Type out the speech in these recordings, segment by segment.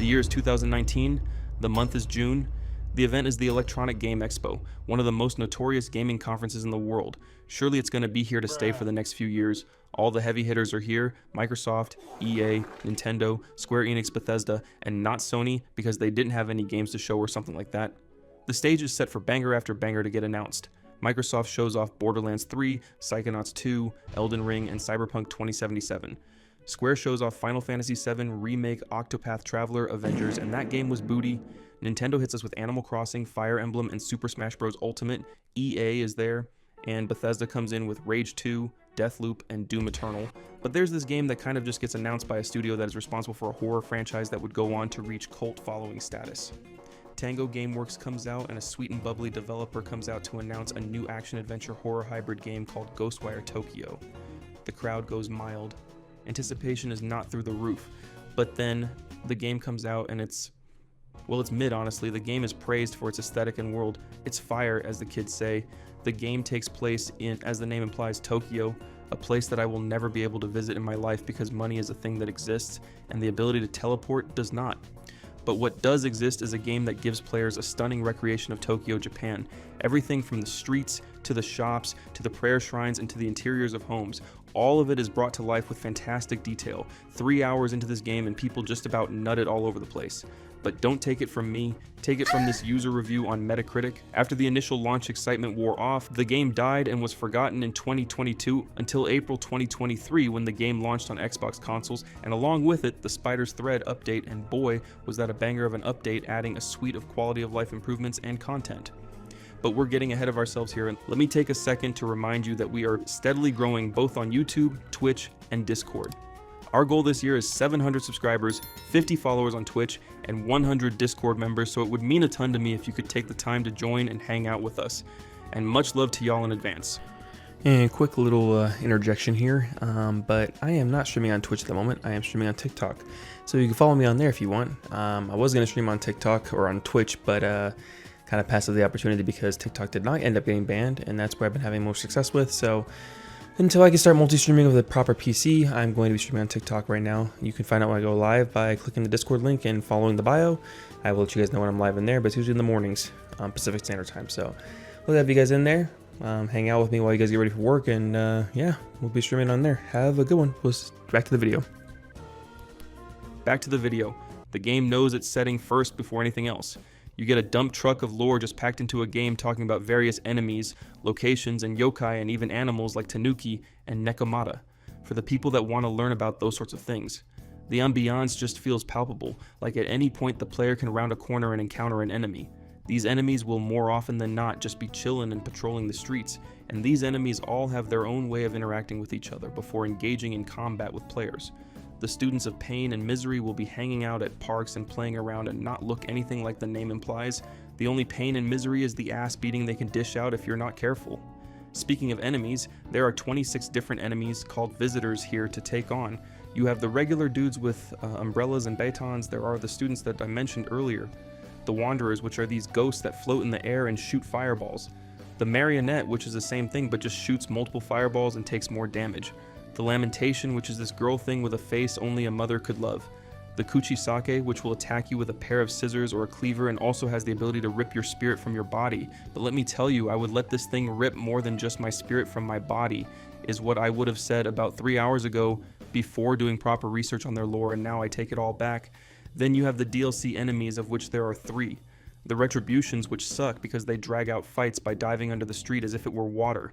The year is 2019, the month is June. The event is the Electronic Game Expo, one of the most notorious gaming conferences in the world. Surely it's going to be here to stay for the next few years. All the heavy hitters are here: Microsoft, EA, Nintendo, Square Enix, Bethesda, and not Sony because they didn't have any games to show or something like that. The stage is set for banger after banger to get announced. Microsoft shows off Borderlands 3, Psychonauts 2, Elden Ring, and Cyberpunk 2077. Square shows off Final Fantasy VII Remake, Octopath Traveler, Avengers, and that game was booty. Nintendo hits us with Animal Crossing, Fire Emblem, and Super Smash Bros. Ultimate. EA is there, and Bethesda comes in with Rage 2, Deathloop, and Doom Eternal. But there's this game that kind of just gets announced by a studio that is responsible for a horror franchise that would go on to reach cult following status. Tango Gameworks comes out, and a sweet and bubbly developer comes out to announce a new action-adventure horror hybrid game called GhostWire Tokyo. The crowd goes mild. Anticipation is not through the roof, but then the game comes out and it's mid, honestly. The game is praised for its aesthetic and world. It's fire, as the kids say. The game takes place in, as the name implies, Tokyo, a place that I will never be able to visit in my life because money is a thing that exists and the ability to teleport does not. But what does exist is a game that gives players a stunning recreation of Tokyo, Japan. Everything from the streets, to the shops, to the prayer shrines, and to the interiors of homes. All of it is brought to life with fantastic detail. 3 hours into this game and people just about nutted all over the place. But don't take it from me, take it from this user review on Metacritic. After the initial launch excitement wore off, the game died and was forgotten in 2022 until April 2023 when the game launched on Xbox consoles, and along with it, the Spider's Thread update, and boy, was that a banger of an update, adding a suite of quality of life improvements and content. But we're getting ahead of ourselves here, and let me take a second to remind you that we are steadily growing both on YouTube, Twitch, and Discord. Our goal this year is 700 subscribers, 50 followers on Twitch, and 100 Discord members, so it would mean a ton to me if you could take the time to join and hang out with us. And much love to y'all in advance. And quick little interjection here, but I am not streaming on Twitch at the moment. I am streaming on TikTok, so you can follow me on there if you want. I was going to stream on TikTok or on Twitch, but kind of passed up the opportunity because TikTok did not end up getting banned, and that's where I've been having most success with. So until I can start multi-streaming with a proper PC, I'm going to be streaming on TikTok right now. You can find out when I go live by clicking the Discord link and following the bio. I will let you guys know when I'm live in there, but it's usually in the mornings, Pacific Standard Time. So we'll have you guys in there, hang out with me while you guys get ready for work, and yeah, we'll be streaming on there. Have a good one. Back to the video. Back to the video. The game knows its setting first before anything else. You get a dump truck of lore just packed into a game talking about various enemies, locations, and yokai, and even animals like Tanuki and Nekomata, for the people that want to learn about those sorts of things. The ambiance just feels palpable, like at any point the player can round a corner and encounter an enemy. These enemies will more often than not just be chillin' and patrolling the streets, and these enemies all have their own way of interacting with each other before engaging in combat with players. The students of pain and misery will be hanging out at parks and playing around and not look anything like the name implies. The only pain and misery is the ass beating they can dish out if you're not careful. Speaking of enemies, there are 26 different enemies called visitors here to take on. You have the regular dudes with umbrellas and batons. There are the students that I mentioned earlier. The wanderers, which are these ghosts that float in the air and shoot fireballs. The marionette, which is the same thing but just shoots multiple fireballs and takes more damage. The lamentation, which is this girl thing with a face only a mother could love. The kuchisake, which will attack you with a pair of scissors or a cleaver and also has the ability to rip your spirit from your body. But let me tell you, I would let this thing rip more than just my spirit from my body, is what I would have said about 3 hours ago before doing proper research on their lore, and now I take it all back. Then you have the DLC enemies, of which there are 3. The retributions, which suck because they drag out fights by diving under the street as if it were water.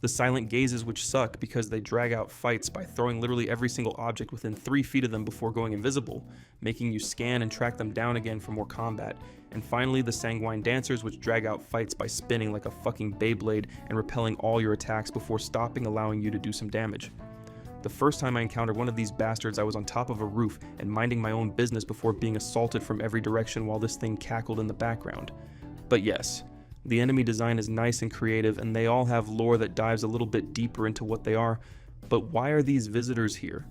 The silent gazes, which suck because they drag out fights by throwing literally every single object within 3 feet of them before going invisible, making you scan and track them down again for more combat. And finally, the sanguine dancers, which drag out fights by spinning like a fucking Beyblade and repelling all your attacks before stopping, allowing you to do some damage. The first time I encountered one of these bastards, I was on top of a roof and minding my own business before being assaulted from every direction while this thing cackled in the background. But yes, the enemy design is nice and creative, and they all have lore that dives a little bit deeper into what they are. But why are these visitors here?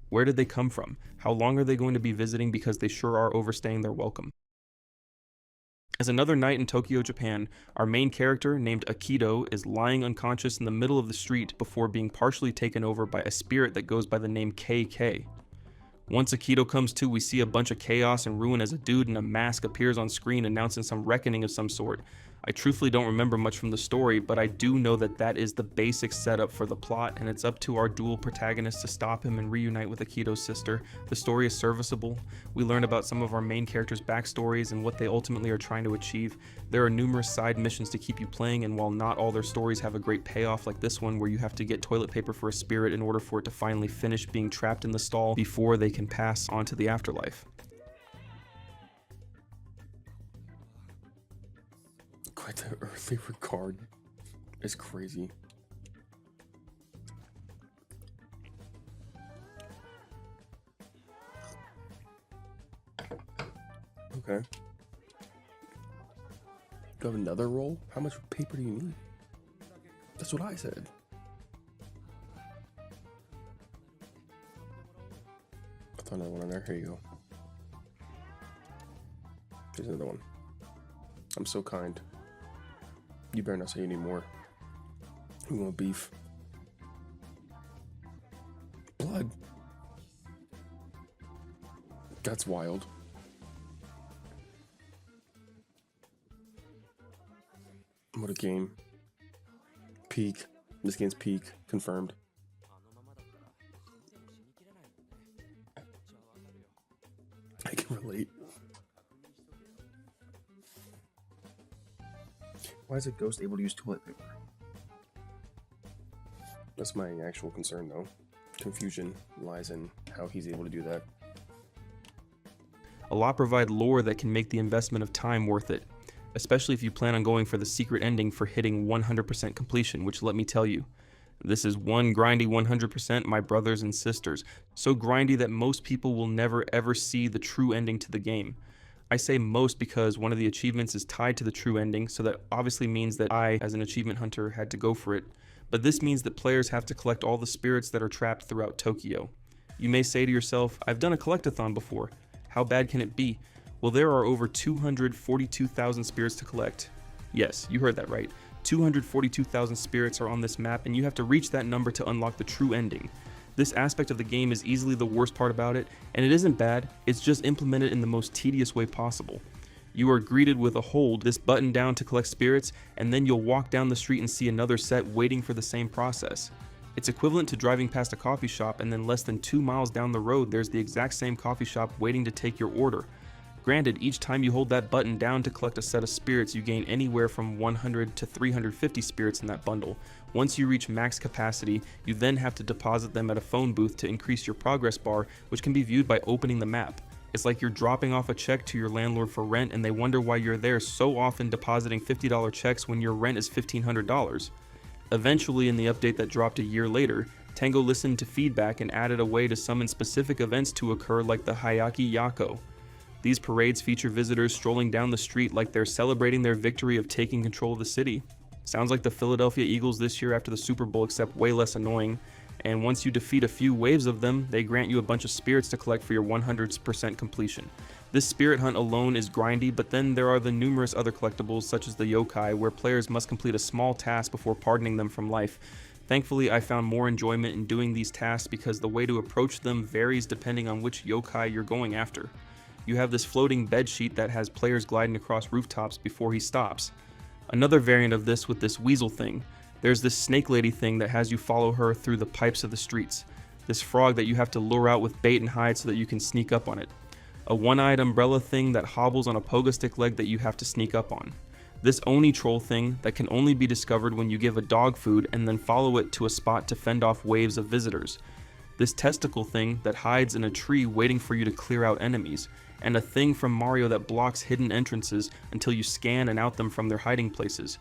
Where did they come from? How long are they going to be visiting, because they sure are overstaying their welcome? As another night in Tokyo, Japan, our main character, named Akido, is lying unconscious in the middle of the street before being partially taken over by a spirit that goes by the name KK. Once Akito comes to, we see a bunch of chaos and ruin as a dude in a mask appears on screen announcing some reckoning of some sort. I truthfully don't remember much from the story, but I do know that that is the basic setup for the plot, and it's up to our dual protagonists to stop him and reunite with Akito's sister. The story is serviceable. We learn about some of our main characters' backstories and what they ultimately are trying to achieve. There are numerous side missions to keep you playing, and while not all their stories have a great payoff like this one where you have to get toilet paper for a spirit in order for it to finally finish being trapped in the stall before they can pass on to the afterlife. Quite the earthly regard is crazy. Okay. Do you have another roll? How much paper do you need? That's what I said. I thought another one in there. Here you go. Here's another one. I'm so kind. You better not say you need more. You want beef? Blood? That's wild. What a game. Peak. This game's peak. Confirmed. I can relate. Why is a ghost able to use toilet paper? That's my actual concern, though. Confusion lies in how he's able to do that. A lot provide lore that can make the investment of time worth it, especially if you plan on going for the secret ending for hitting 100% completion, which let me tell you, this is one grindy 100%, my brothers and sisters. So grindy that most people will never ever see the true ending to the game. I say most because one of the achievements is tied to the true ending, so that obviously means that I, as an achievement hunter, had to go for it. But this means that players have to collect all the spirits that are trapped throughout Tokyo. You may say to yourself, I've done a collectathon before. How bad can it be? Well, there are over 242,000 spirits to collect. Yes, you heard that right. 242,000 spirits are on this map, and you have to reach that number to unlock the true ending. This aspect of the game is easily the worst part about it, and it isn't bad, it's just implemented in the most tedious way possible. You are greeted with a hold, this button down to collect spirits, and then you'll walk down the street and see another set waiting for the same process. It's equivalent to driving past a coffee shop and then less than 2 miles down the road there's the exact same coffee shop waiting to take your order. Granted, each time you hold that button down to collect a set of spirits, you gain anywhere from 100 to 350 spirits in that bundle. Once you reach max capacity, you then have to deposit them at a phone booth to increase your progress bar, which can be viewed by opening the map. It's like you're dropping off a check to your landlord for rent and they wonder why you're there so often depositing $50 checks when your rent is $1,500. Eventually, in the update that dropped a year later, Tango listened to feedback and added a way to summon specific events to occur like the Hayaki Yako. These parades feature visitors strolling down the street like they're celebrating their victory of taking control of the city. Sounds like the Philadelphia Eagles this year after the Super Bowl, except way less annoying. And once you defeat a few waves of them, they grant you a bunch of spirits to collect for your 100% completion. This spirit hunt alone is grindy, but then there are the numerous other collectibles such as the yokai, where players must complete a small task before pardoning them from life. Thankfully, I found more enjoyment in doing these tasks because the way to approach them varies depending on which yokai you're going after. You have this floating bed sheet that has players gliding across rooftops before he stops. Another variant of this with this weasel thing. There's this snake lady thing that has you follow her through the pipes of the streets. This frog that you have to lure out with bait and hide so that you can sneak up on it. A one-eyed umbrella thing that hobbles on a pogo stick leg that you have to sneak up on. This Oni troll thing that can only be discovered when you give a dog food and then follow it to a spot to fend off waves of visitors. This testicle thing that hides in a tree waiting for you to clear out enemies. And a thing from Mario that blocks hidden entrances until you scan and out them from their hiding places.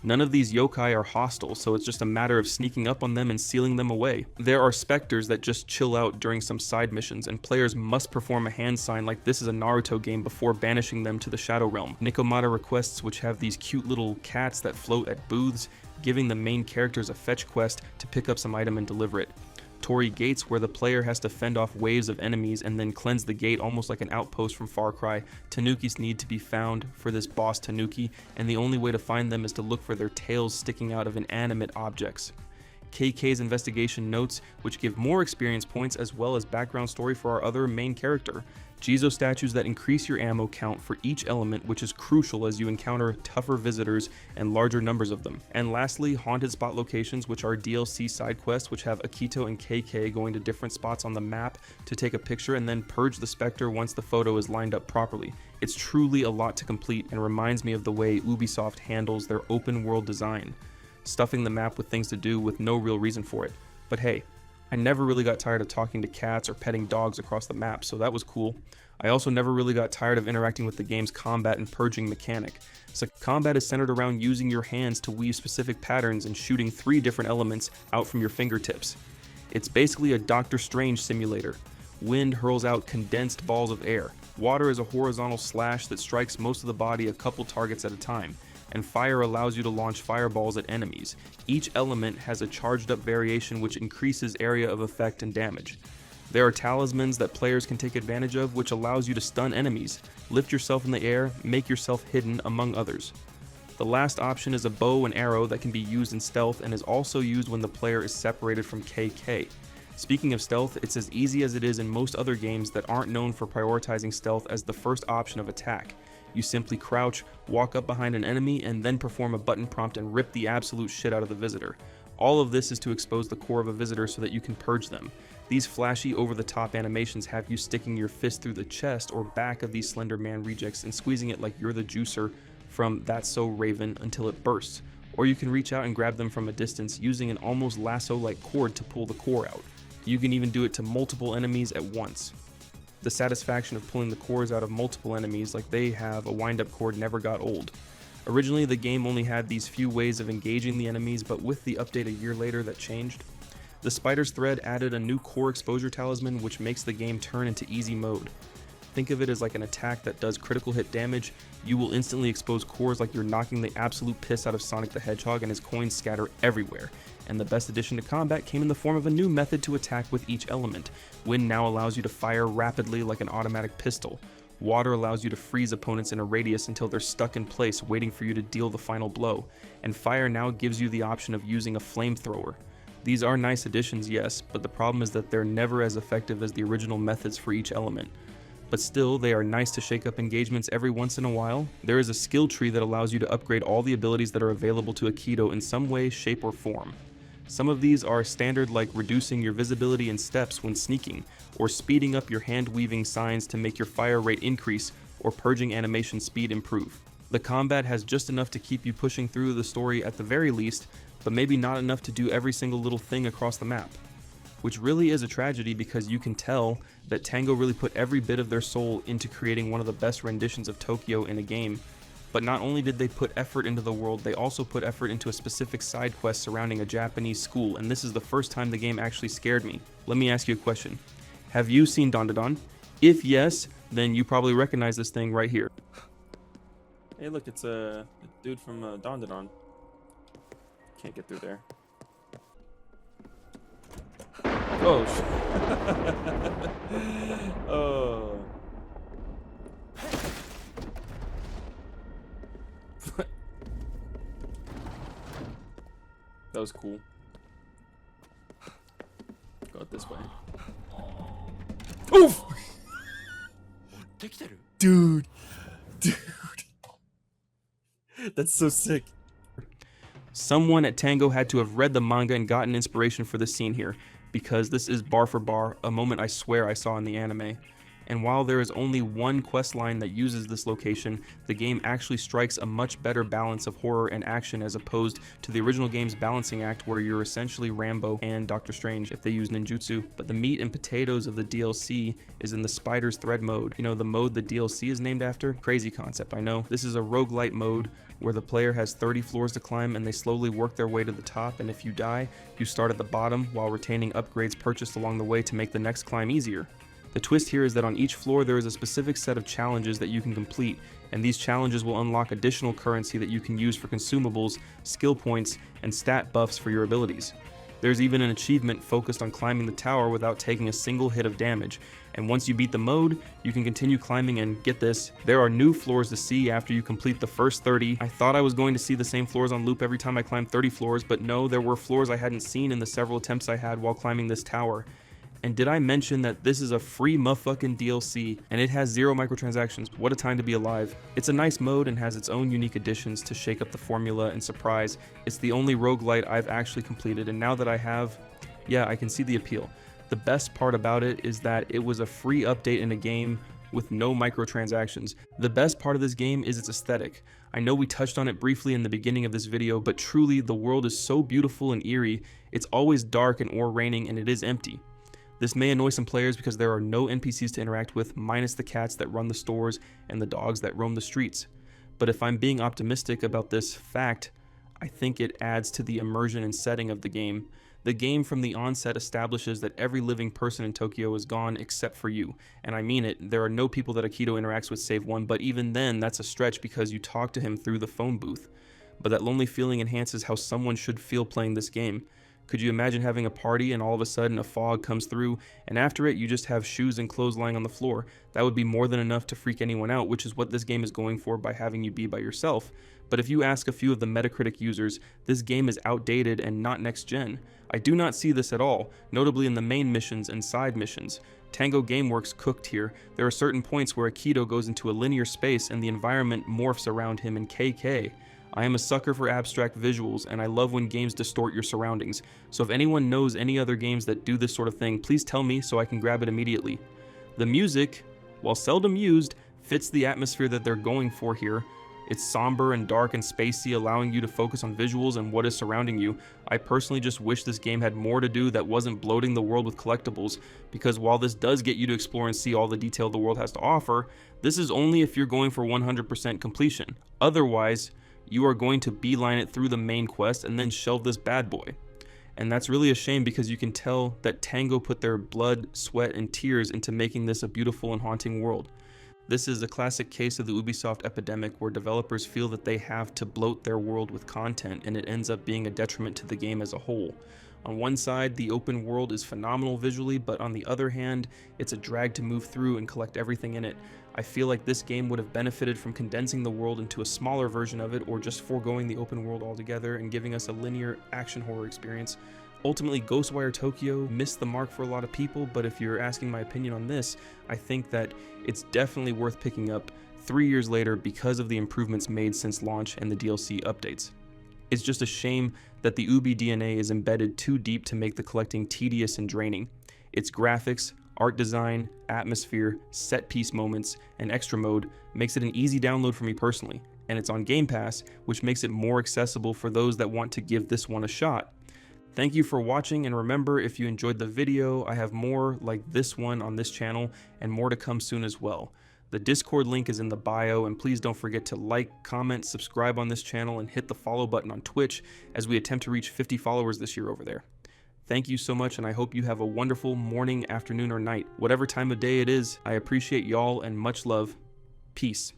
None of these yokai are hostile, so it's just a matter of sneaking up on them and sealing them away. There are specters that just chill out during some side missions, and players must perform a hand sign like this is a Naruto game before banishing them to the Shadow Realm. Nikomata requests, which have these cute little cats that float at booths, giving the main characters a fetch quest to pick up some item and deliver it. Torii gates, where the player has to fend off waves of enemies and then cleanse the gate almost like an outpost from Far Cry. Tanukis need to be found for this boss Tanuki, and the only way to find them is to look for their tails sticking out of inanimate objects. KK's investigation notes, which give more experience points as well as background story for our other main character. Jizo statues that increase your ammo count for each element, which is crucial as you encounter tougher visitors and larger numbers of them. And lastly, haunted spot locations, which are DLC side quests, which have Akito and KK going to different spots on the map to take a picture and then purge the specter once the photo is lined up properly. It's truly a lot to complete and reminds me of the way Ubisoft handles their open world design, stuffing the map with things to do with no real reason for it. But hey, I never really got tired of talking to cats or petting dogs across the map, so that was cool. I also never really got tired of interacting with the game's combat and purging mechanic. So combat is centered around using your hands to weave specific patterns and shooting 3 different elements out from your fingertips. It's basically a Doctor Strange simulator. Wind hurls out condensed balls of air. Water is a horizontal slash that strikes most of the body a couple targets at a time. And fire allows you to launch fireballs at enemies. Each element has a charged up variation which increases area of effect and damage. There are talismans that players can take advantage of, which allows you to stun enemies, lift yourself in the air, make yourself hidden, among others. The last option is a bow and arrow that can be used in stealth and is also used when the player is separated from KK. Speaking of stealth, it's as easy as it is in most other games that aren't known for prioritizing stealth as the first option of attack. You simply crouch, walk up behind an enemy, and then perform a button prompt and rip the absolute shit out of the visitor. All of this is to expose the core of a visitor so that you can purge them. These flashy, over-the-top animations have you sticking your fist through the chest or back of these Slender Man rejects and squeezing it like you're the juicer from That's So Raven until it bursts. Or you can reach out and grab them from a distance using an almost lasso-like cord to pull the core out. You can even do it to multiple enemies at once. The satisfaction of pulling the cores out of multiple enemies like they have a wind-up cord never got old. Originally, the game only had these few ways of engaging the enemies, but with the update a year later that changed. The Spider's Thread added a new core exposure talisman which makes the game turn into easy mode. Think of it as like an attack that does critical hit damage. You will instantly expose cores like you're knocking the absolute piss out of Sonic the Hedgehog and his coins scatter everywhere. And the best addition to combat came in the form of a new method to attack with each element. Wind now allows you to fire rapidly like an automatic pistol. Water allows you to freeze opponents in a radius until they're stuck in place waiting for you to deal the final blow. And fire now gives you the option of using a flamethrower. These are nice additions, yes, but the problem is that they're never as effective as the original methods for each element. But still, they are nice to shake up engagements every once in a while. There is a skill tree that allows you to upgrade all the abilities that are available to Akito in some way, shape, or form. Some of these are standard, like reducing your visibility and steps when sneaking, or speeding up your hand-weaving signs to make your fire rate increase, or purging animation speed improve. The combat has just enough to keep you pushing through the story at the very least, but maybe not enough to do every single little thing across the map. Which really is a tragedy because you can tell that Tango really put every bit of their soul into creating one of the best renditions of Tokyo in a game. But not only did they put effort into the world, they also put effort into a specific side quest surrounding a Japanese school, and this is the first time the game actually scared me. Let me ask you a question. Have you seen Dandadan? If yes, then you probably recognize this thing right here. Hey look, it's a dude from Dandadan. Can't get through there. Oh, oh. That was cool. Go it this way. Oof! Dude. That's so sick. Someone at Tango had to have read the manga and gotten inspiration for this scene here, because this is bar for bar a moment I swear I saw in the anime. And while there is only one quest line that uses this location, the game actually strikes a much better balance of horror and action as opposed to the original game's balancing act where you're essentially Rambo and Doctor Strange if they use ninjutsu. But the meat and potatoes of the DLC is in the Spider's Thread mode. You know, the mode the DLC is named after? Crazy concept, I know. This is a roguelite mode where the player has 30 floors to climb and they slowly work their way to the top, and if you die, you start at the bottom while retaining upgrades purchased along the way to make the next climb easier. The twist here is that on each floor there is a specific set of challenges that you can complete, and these challenges will unlock additional currency that you can use for consumables, skill points, and stat buffs for your abilities. There's even an achievement focused on climbing the tower without taking a single hit of damage, And once you beat the mode, you can continue climbing, and get this, there are new floors to see after you complete the first 30. I thought I was going to see the same floors on loop every time I climbed 30 floors, but no, there were floors I hadn't seen in the several attempts I had while climbing this tower. And did I mention that this is a free motherfucking DLC, and it has 0 microtransactions? What a time to be alive. It's a nice mode and has its own unique additions to shake up the formula and surprise. It's the only roguelite I've actually completed, and now that I have, yeah, I can see the appeal. The best part about it is that it was a free update in a game with no microtransactions. The best part of this game is its aesthetic. I know we touched on it briefly in the beginning of this video, but truly the world is so beautiful and eerie. It's always dark and or raining, and it is empty. This may annoy some players because there are no NPCs to interact with, minus the cats that run the stores and the dogs that roam the streets. But if I'm being optimistic about this fact, I think it adds to the immersion and setting of the game. The game from the onset establishes that every living person in Tokyo is gone except for you. And I mean it, there are no people that Akito interacts with save one, but even then that's a stretch because you talk to him through the phone booth. But that lonely feeling enhances how someone should feel playing this game. Could you imagine having a party and all of a sudden a fog comes through, and after it you just have shoes and clothes lying on the floor? That would be more than enough to freak anyone out, which is what this game is going for by having you be by yourself. But if you ask a few of the Metacritic users, this game is outdated and not next gen. I do not see this at all, notably in the main missions and side missions. Tango Gameworks cooked here. There are certain points where Akito goes into a linear space and the environment morphs around him in KK. I am a sucker for abstract visuals, and I love when games distort your surroundings. So if anyone knows any other games that do this sort of thing, please tell me so I can grab it immediately. The music, while seldom used, fits the atmosphere that they're going for here. It's somber and dark and spacey, allowing you to focus on visuals and what is surrounding you. I personally just wish this game had more to do that wasn't bloating the world with collectibles, because while this does get you to explore and see all the detail the world has to offer, this is only if you're going for 100% completion. Otherwise, you are going to beeline it through the main quest and then shelve this bad boy. And that's really a shame because you can tell that Tango put their blood, sweat, and tears into making this a beautiful and haunting world. This is a classic case of the Ubisoft epidemic where developers feel that they have to bloat their world with content, and it ends up being a detriment to the game as a whole. On one side, the open world is phenomenal visually, but on the other hand, it's a drag to move through and collect everything in it. I feel like this game would have benefited from condensing the world into a smaller version of it, or just foregoing the open world altogether and giving us a linear action horror experience. Ultimately, GhostWire Tokyo missed the mark for a lot of people, but if you're asking my opinion on this, I think that it's definitely worth picking up 3 years later because of the improvements made since launch and the DLC updates. It's just a shame that the Ubi DNA is embedded too deep to make the collecting tedious and draining. Its graphics, art design, atmosphere, set piece moments, and extra mode makes it an easy download for me personally, and it's on Game Pass, which makes it more accessible for those that want to give this one a shot. Thank you for watching, and remember, if you enjoyed the video, I have more like this one on this channel and more to come soon as well. The Discord link is in the bio, and please don't forget to like, comment, subscribe on this channel, and hit the follow button on Twitch as we attempt to reach 50 followers this year over there. Thank you so much, and I hope you have a wonderful morning, afternoon, or night. Whatever time of day it is, I appreciate y'all and much love. Peace.